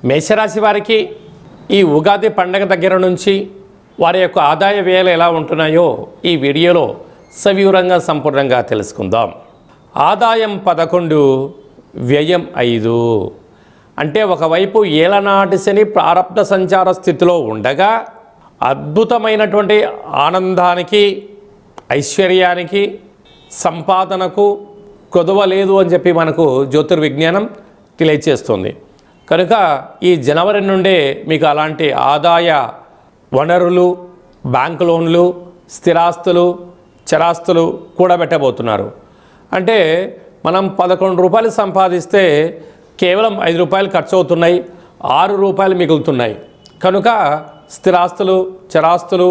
మేషరాశి వారికి ఈ ఉగాది పండగ దగ్గర నుంచి వారి యొక్క ఆదాయ వ్యయాలు ఎలా ఉంటున్నాయో ఈ వీడియోలో సవివరంగా సంపూర్ణంగా తెలుసుకుందాం. ఆదాయం 11, వ్యయం 5. అంటే ఒకవైపు ఏలనాటి శని ప్రారబ్ధ సంచార స్థితిలో ఉండగా అద్భుతమైనటువంటి ఆనందానికి, ఐశ్వర్యానికి, సంపాదనకు కొదవ లేదు అని చెప్పి మనకు జ్యోతిర్విజ్ఞానం తెలియచేస్తుంది. కనుక ఈ జనవరి నుండే మీకు అలాంటి ఆదాయ వనరులు, బ్యాంక్ లోన్లు, స్థిరాస్తులు, చరాస్తులు కూడబెట్టబోతున్నారు. అంటే మనం 11 రూపాయలు సంపాదిస్తే కేవలం 5 రూపాయలు ఖర్చు అవుతున్నాయి, 6 రూపాయలు మిగులుతున్నాయి. కనుక స్థిరాస్తులు, చరాస్తులు,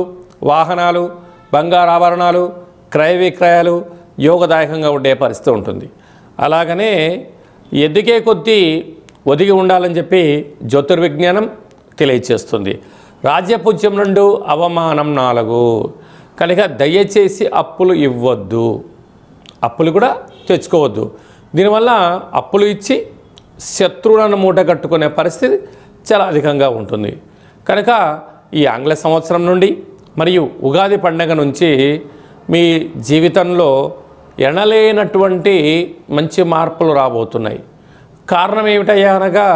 వాహనాలు, బంగారాభరణాలు, క్రయ విక్రయాలు యోగదాయకంగా ఉండే పరిస్థితి ఉంటుంది. అలాగనే ఎదిగే కొద్దీ ఒదిగి ఉండాలని చెప్పి జ్యోతిర్విజ్ఞానం తెలియచేస్తుంది. రాజ్యపూజ్యం 2, అవమానం 4. కనుక దయచేసి అప్పులు ఇవ్వద్దు, అప్పులు కూడా తెచ్చుకోవద్దు. దీనివల్ల అప్పులు ఇచ్చి శత్రువులను మూట కట్టుకునే పరిస్థితి చాలా అధికంగా ఉంటుంది. కనుక ఈ ఆంగ్ల సంవత్సరం నుండి మరియు ఉగాది పండుగ నుంచి మీ జీవితంలో ఎనలేనటువంటి మంచి మార్పులు రాబోతున్నాయి. కారణం ఏమిటయ్యా అనగా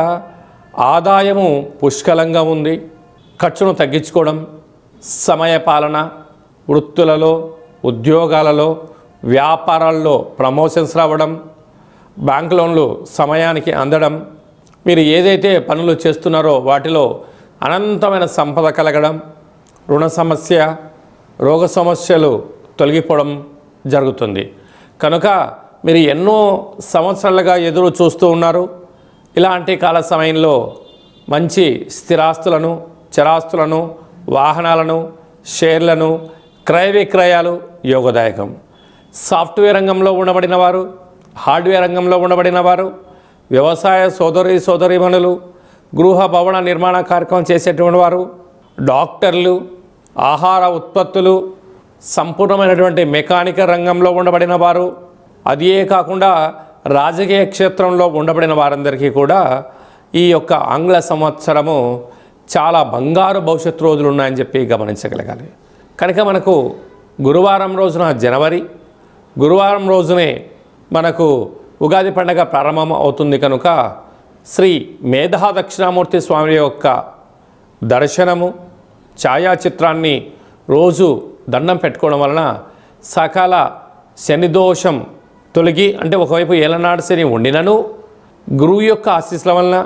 ఆదాయము పుష్కలంగా ఉంది, ఖర్చును తగ్గించుకోవడం, సమయపాలన, వృత్తులలో, ఉద్యోగాలలో, వ్యాపారాల్లో ప్రమోషన్స్ రావడం, బ్యాంక్ లోన్లు సమయానికి అందడం, మీరు ఏదైతే పనులు చేస్తున్నారో వాటిలో అనంతమైన సంపద కలగడం, రుణ సమస్య, రోగ సమస్యలు తొలగిపోవడం జరుగుతుంది. కనుక మీరు ఎన్నో సంవత్సరాలుగా ఎదురు చూస్తూ ఉన్నారు. ఇలాంటి కాల సమయంలో మంచి స్థిరాస్తులను, చరాస్తులను, వాహనాలను, షేర్లను, క్రయ విక్రయాలు యోగదాయకం. సాఫ్ట్వేర్ రంగంలో ఉండబడిన వారు, హార్డ్వేర్ రంగంలో ఉండబడిన వారు, వ్యవసాయ సోదరీమణులు, గృహ భవన నిర్మాణ కార్యక్రమం చేసేటువంటి వారు, డాక్టర్లు, ఆహార ఉత్పత్తులు, సంపూర్ణమైనటువంటి మెకానికల్ రంగంలో ఉండబడిన వారు, అదే కాకుండా రాజకీయ క్షేత్రంలో ఉండబడిన వారందరికీ కూడా ఈ యొక్క ఆంగ్ల సంవత్సరము చాలా బంగారు భవిష్యత్తు రోజులు ఉన్నాయని చెప్పి గమనించగలగాలి. కనుక మనకు గురువారం రోజున జనవరి, గురువారం రోజునే మనకు ఉగాది పండుగ ప్రారంభం అవుతుంది. కనుక శ్రీ మేధా దక్షిణామూర్తి స్వామి యొక్క దర్శనము, ఛాయాచిత్రాన్ని రోజు దండం పెట్టుకోవడం వలన సకల శనిదోషం తొలగి, అంటే ఒకవైపు ఏలనాడు శని ఉండినను గురువు యొక్క ఆశీస్సుల వలన